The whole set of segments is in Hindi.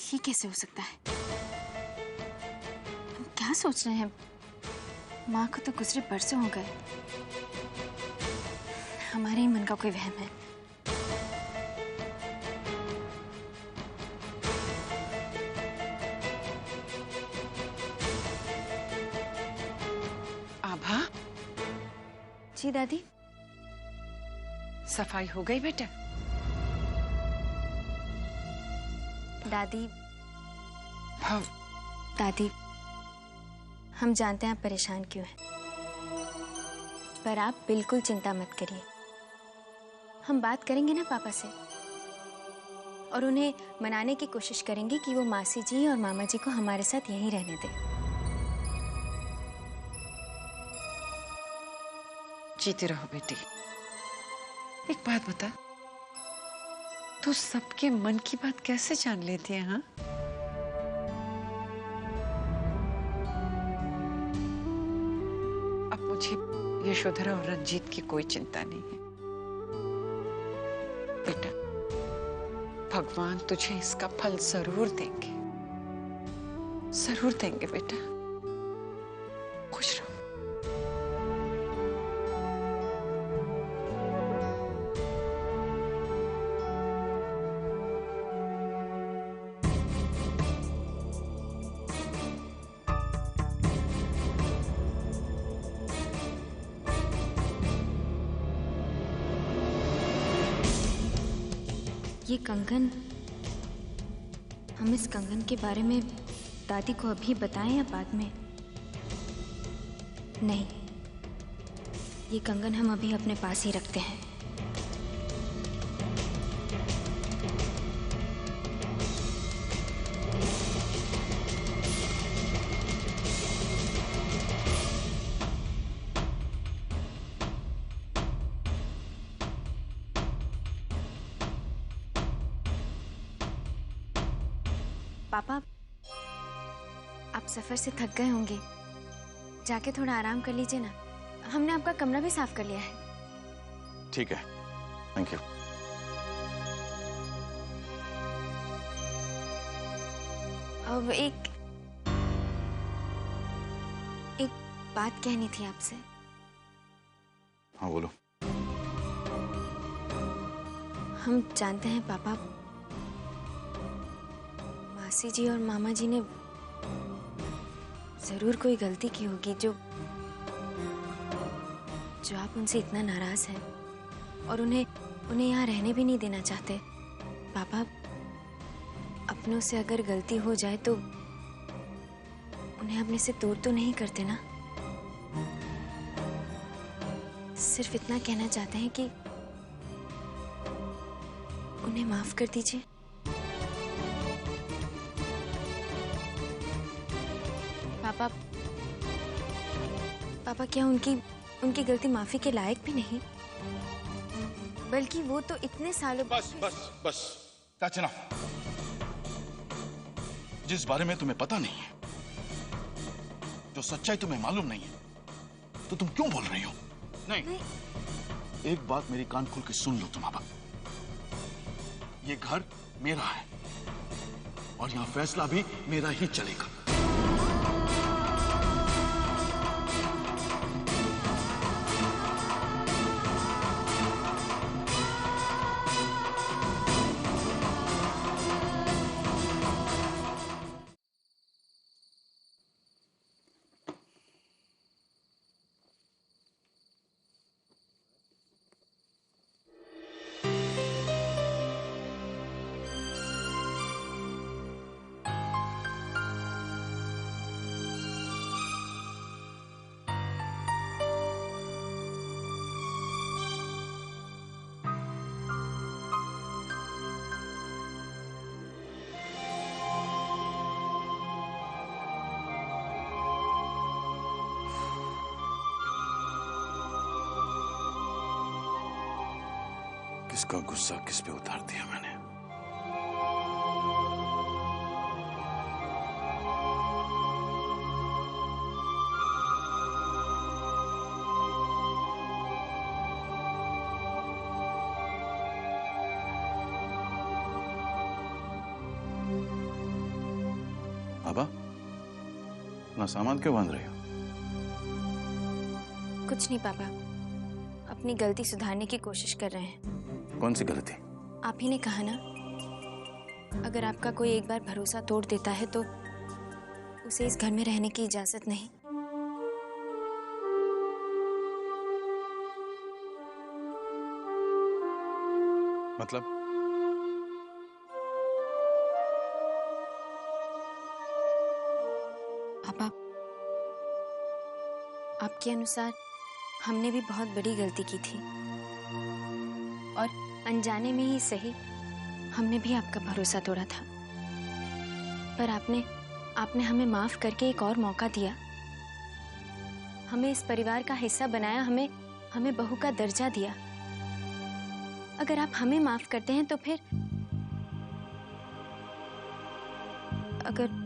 ये कैसे हो सकता है? हम क्या सोच रहे हैं? माँ को तो गुजरे बरसों हो गए। हमारे ही मन का कोई वहम है। आभा, जी दादी। सफाई हो गई बेटा? दादी हाँ। दादी, हम जानते हैं आप परेशान क्यों हैं, पर आप बिल्कुल चिंता मत करिए। हम बात करेंगे ना पापा से और उन्हें मनाने की कोशिश करेंगे कि वो मासी जी और मामा जी को हमारे साथ यहीं रहने दें। जीती रहो बेटी। एक बात बता, तू सबके मन की बात कैसे जान लेती है? हाँ, अब मुझे यशोधरा और रंजीत की कोई चिंता नहीं है बेटा। भगवान तुझे इसका फल जरूर देंगे, जरूर देंगे बेटा। खुश रहो। ये कंगन, हम इस कंगन के बारे में दादी को अभी बताएं या बाद में? नहीं, ये कंगन हम अभी अपने पास ही रखते हैं। पापा, आप सफर से थक गए होंगे, जाके थोड़ा आराम कर लीजिए ना। हमने आपका कमरा भी साफ कर लिया है। ठीक है, थैंक यू। अब एक बात कहनी थी आपसे। हाँ बोलो। हम जानते हैं पापा, मासी जी और मामा जी ने जरूर कोई गलती की होगी जो आप उनसे इतना नाराज हैं और उन्हें यहाँ रहने भी नहीं देना चाहते। पापा, अपनों से अगर गलती हो जाए तो उन्हें अपने से दूर तो नहीं करते ना? सिर्फ इतना कहना चाहते हैं कि उन्हें माफ कर दीजिए। पापा, क्या उनकी गलती माफी के लायक भी नहीं? बल्कि वो तो इतने सालों। बस बस बस, that's enough। जिस बारे में तुम्हें पता नहीं है, जो सच्चाई तुम्हें मालूम नहीं है, तो तुम क्यों बोल रही हो? नहीं। एक बात मेरी कान खोल के सुन लो तुम अब। ये घर मेरा है और यहां फैसला भी मेरा ही चलेगा। किसका गुस्सा किस पे उतार दिया मैंने? अपना सामान क्यों बांध रही हो? कुछ नहीं पापा, अपनी गलती सुधारने की कोशिश कर रहे हैं। कौन सी गलती? आप ही ने कहा ना, अगर आपका कोई एक बार भरोसा तोड़ देता है तो उसे इस घर में रहने की इजाजत नहीं। मतलब? पापा, आपके अनुसार हमने भी बहुत बड़ी गलती की थी और अनजाने में ही सही हमने भी आपका भरोसा तोड़ा था, पर आपने हमें माफ करके एक और मौका दिया, हमें इस परिवार का हिस्सा बनाया, हमें बहू का दर्जा दिया। अगर आप हमें माफ करते हैं तो फिर अगर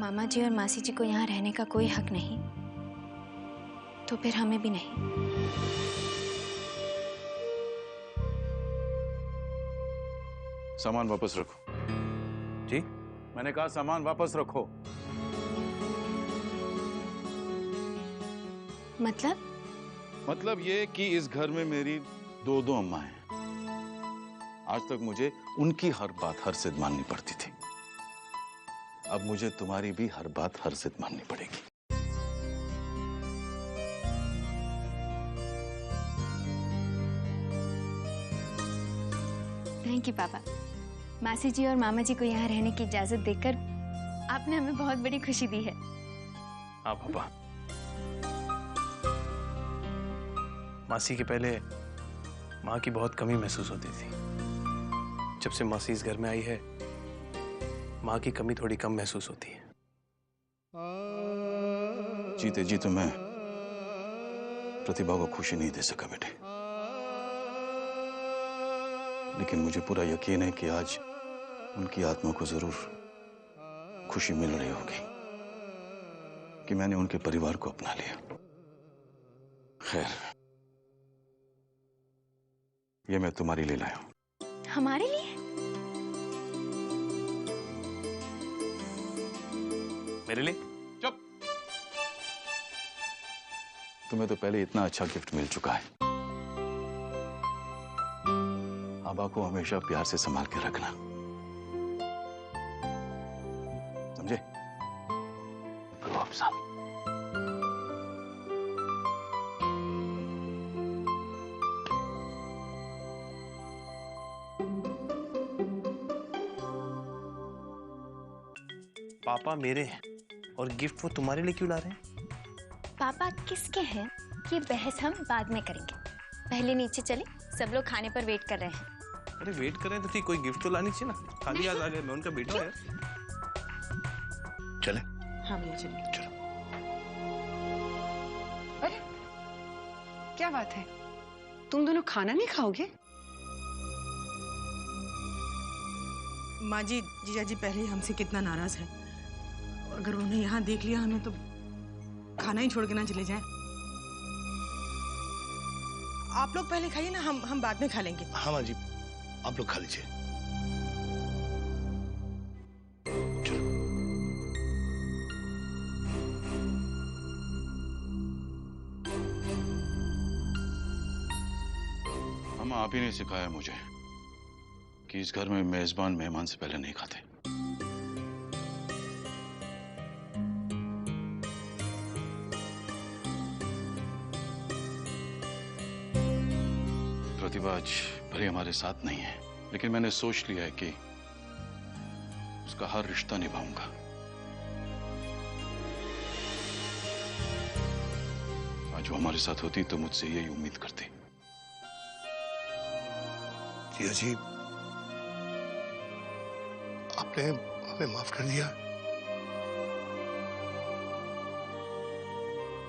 मामा जी और मासी जी को यहाँ रहने का कोई हक नहीं तो फिर हमें भी नहीं। सामान वापस रखो। जी? मैंने कहा सामान वापस रखो। मतलब ये कि इस घर में मेरी दो अम्मा हैं। आज तक मुझे उनकी हर बात हर जिद माननी पड़ती थी, अब मुझे तुम्हारी भी हर बात हर जिद माननी पड़ेगी। थैंक यू पापा। मासी जी और मामा जी को यहाँ रहने की इजाजत देकर आपने हमें बहुत बड़ी खुशी दी है। हाँ पापा, मासी के पहले माँ की बहुत कमी महसूस होती थी। जब से मासी इस घर में आई है, माँ की कमी थोड़ी कम महसूस होती है। जीते जी तो मैं प्रतिभा को खुशी नहीं दे सका बेटे, लेकिन मुझे पूरा यकीन है कि आज उनकी आत्मा को जरूर खुशी मिल रही होगी कि मैंने उनके परिवार को अपना लिया। खैर, ये मैं तुम्हारे लिए लाया हूं। हमारे लिए? मेरे लिए? चुप। तुम्हें तो पहले इतना अच्छा गिफ्ट मिल चुका है। आबा को हमेशा प्यार से संभाल के रखना, समझे? ग्रो अप सन। पापा मेरे हैं और गिफ्ट वो तुम्हारे लिए क्यों ला रहे हैं? पापा किसके हैं ये बहस हम बाद में करेंगे, पहले नीचे चले, सब लोग खाने पर वेट कर रहे हैं। अरे वेट कर रहे हैं तो ठीक, कोई गिफ्ट तो लानी चाहिए ना। खाली आज आ गए, मैं उनका बेटा हूं यार। चले? हाँ भैया चलिए। चलो। अरे क्या बात है, तुम दोनों खाना नहीं खाओगे? माँ जी, जीजा जी पहले ही हमसे कितना नाराज है। अगर उन्हें यहाँ देख लिया हमें तो खाना ही छोड़ के ना चले जाएं। आप लोग पहले खाइए ना, हम बाद में खा लेंगे। हाँ माँ जी, आप लोग खा लीजिए। चलो। अम्मा, आप ही ने सिखाया मुझे कि इस घर में मेजबान मेहमान से पहले नहीं खाते। प्रतिभा आज भले हमारे साथ नहीं है, लेकिन मैंने सोच लिया है कि उसका हर रिश्ता निभाऊंगा। आज वो हमारे साथ होती तो मुझसे यही उम्मीद करती। जीजा जी, आपने हमें माफ कर दिया।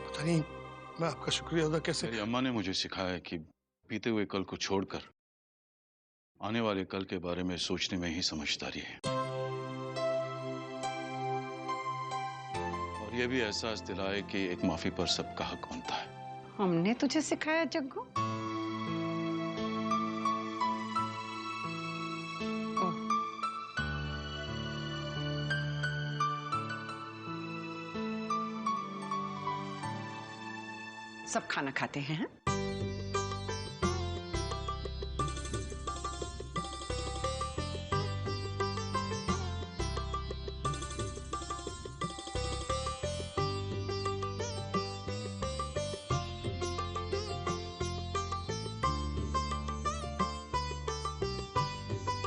पता नहीं मैं आपका शुक्रिया अदा कैसे। मेरी अम्मा ने मुझे सिखाया है कि बीते हुए कल को छोड़कर आने वाले कल के बारे में सोचने में ही समझदारी है, और यह भी एहसास दिलाए कि एक माफी पर सबका हक बनता है। हमने तुझे सिखाया जग्गू? ओह, सब खाना खाते हैं, हैं?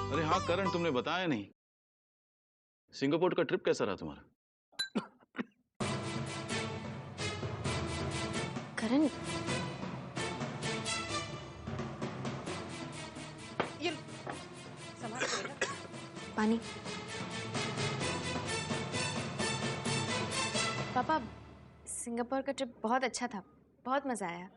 अरे हाँ करण, तुमने बताया नहीं, सिंगापुर का ट्रिप कैसा रहा तुम्हारा? करण, ये संभाल के बेटा। पानी। पापा, सिंगापुर का ट्रिप बहुत अच्छा था, बहुत मजा आया।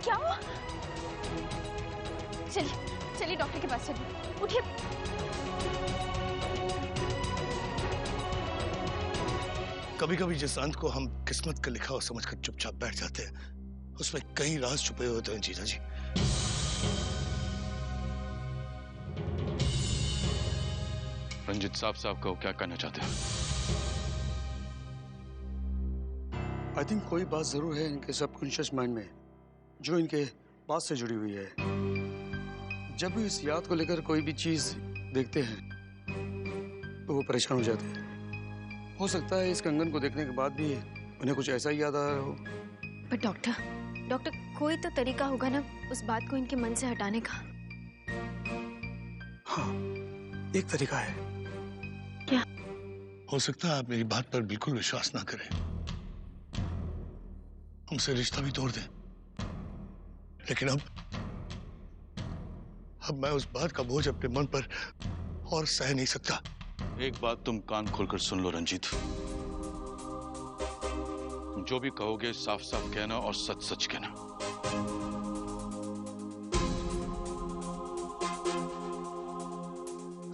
क्या हुआ? चलिए चलिए डॉक्टर के पास चलिए, उठिए। कभी कभी जिस अंत को हम किस्मत का लिखा और समझकर चुपचाप बैठ जाते हैं, उसमें कई राज छुपे होते हैं जीजा जी। रंजित, साफ साफ कहो, क्या कहना चाहते हो? आई थिंक कोई बात जरूर है इनके सबकॉन्शियस माइंड में जो इनके बात से जुड़ी हुई है। जब भी इस याद को लेकर कोई भी चीज देखते हैं तो वो परेशान हो जाते हैं। हो सकता है इस कंगन को देखने के बाद भी उन्हें कुछ ऐसा ही याद आ रहा हो। पर डॉक्टर कोई तो तरीका होगा ना उस बात को इनके मन से हटाने का। हाँ, एक तरीका है। क्या? हो सकता है आप मेरी बात पर बिल्कुल विश्वास ना करें, हमसे रिश्ता भी तोड़ दें, लेकिन अब मैं उस बात का बोझ अपने मन पर और सह नहीं सकता। एक बात तुम कान खोलकर सुन लो रंजीत, जो भी कहोगे साफ साफ कहना और सच सच कहना।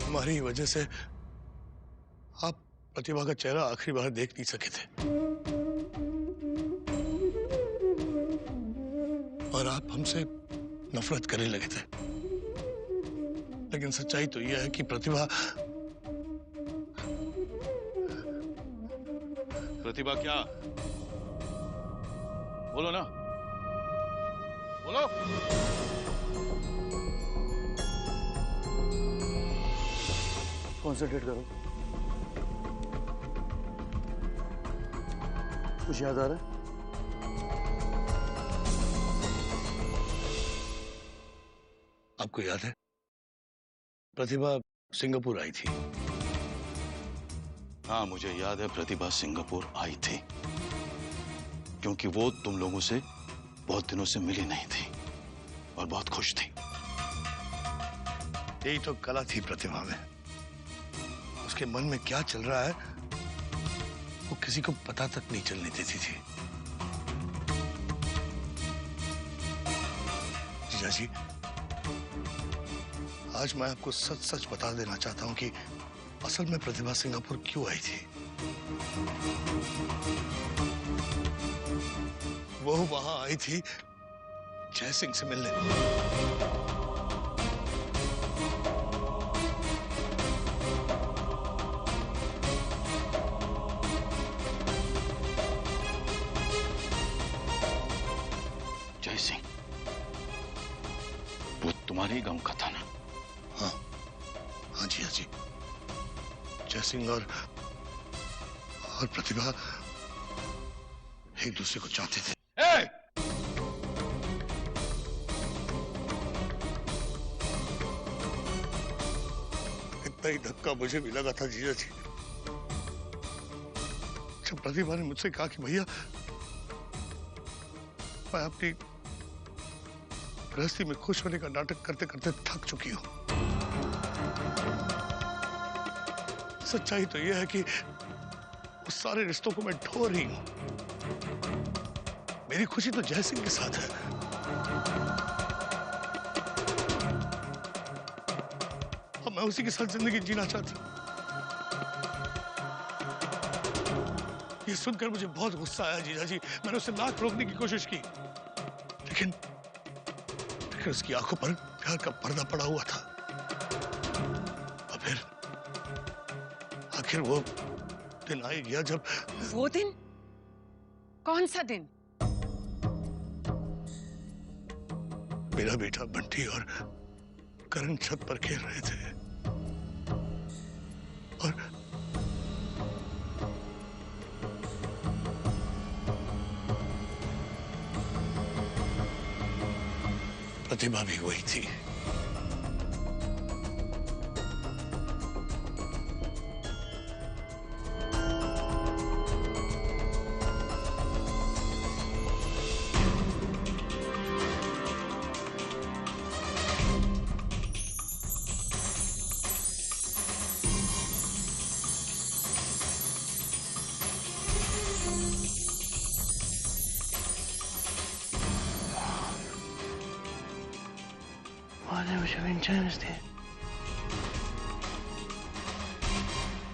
हमारी वजह से आप प्रतिभा का चेहरा आखिरी बार देख नहीं सके थे और आप हमसे नफरत करने लगे थे, लेकिन सच्चाई तो यह है कि प्रतिभा क्या? बोलो ना, बोलो। कॉन्सेंट्रेट करो। कुछ याद आ रहा है? आपको याद है प्रतिभा सिंगापुर आई थी? हाँ, मुझे याद है प्रतिभा सिंगापुर आई थी, क्योंकि वो तुम लोगों से बहुत दिनों से मिली नहीं थी और बहुत खुश थी। यही तो कला थी प्रतिभा में। उसके मन में क्या चल रहा है वो किसी को पता तक नहीं चलने देती थी। जीजा जी, आज मैं आपको सच सच बता देना चाहता हूं कि असल में प्रतिभा सिंगापुर क्यों आई थी। वो वहां आई थी जय सिंह से मिलने। जय सिंह, वो तुम्हारे ही गांव का था ना? हाँ हाँ जी, हाँ जी। जय सिंह और प्रतिभा एक दूसरे को चाहते थे। इतना ही धक्का मुझे भी लगा था जीजा जी। जब प्रतिभा ने मुझसे कहा कि भैया मैं अपनी गृहस्थी में खुश होने का नाटक करते करते थक चुकी हूं। सच्चाई तो यह है कि उस सारे रिश्तों को मैं ढो रही हूं। मेरी खुशी तो जय सिंह के साथ है। अब मैं उसी के साथ जिंदगी जीना चाहती हूं। ये सुनकर मुझे बहुत गुस्सा आया जीजा जी। मैंने उसे नाक रोकने की कोशिश की, लेकिन उसकी आंखों पर प्यार का पर्दा पड़ा हुआ था। और फिर आखिर वो दिन आ ही गया जब। वो दिन? कौन सा दिन? मेरा बेटा बंटी और करण छत पर खेल रहे थे और प्रतिभा भी वही थी।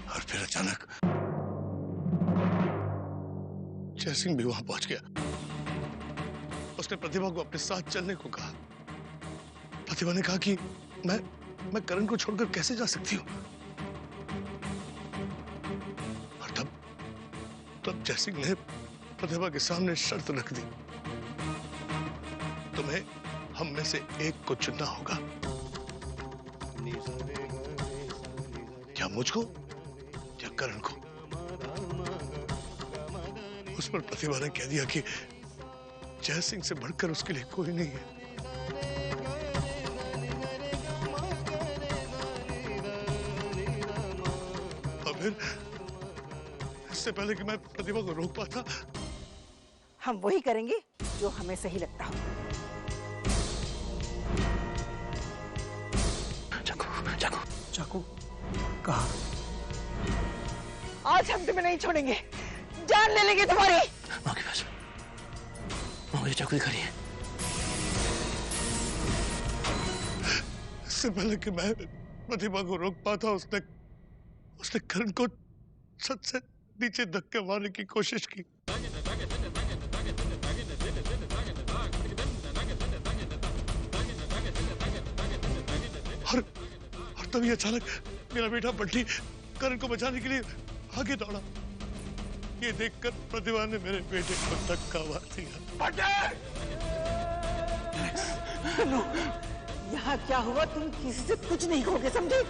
और फिर अचानक जय सिंह भी वहां पहुंच गया। उसने प्रतिभा को अपने साथ चलने को कहा। प्रतिभा ने कहा कि मैं करण को छोड़कर कैसे जा सकती हूं। और तब जय सिंह ने प्रतिभा के सामने शर्त रख दी, तुम्हें हम में से एक को चुनना होगा, या मुझको या करण को। उस पर प्रतिभा ने कह दिया कि जय सिंह से बढ़कर उसके लिए कोई नहीं है। और फिर इससे पहले कि मैं प्रतिभा को रोक पाता, हम वही करेंगे जो हमें सही लगता हो। चाकू कहाँ? आज हम तुम्हें नहीं छोड़ेंगे, जान ले लेंगे तुम्हारी। माँ के पास मुझे चाकू दिखा रही है। इससे पहले कि मैं प्रतिभा को रोक पाता, उसने करण को छत से नीचे धक्के मारने की कोशिश की। और तभी अचानक मेरा बेटा बंटी करण को बचाने के लिए आगे दौड़ा। ये देखकर प्रतिभा ने मेरे बेटे को धक्का मार दिया। यहाँ क्या हुआ? तुम किसी से कुछ नहीं कहोगे, समझे?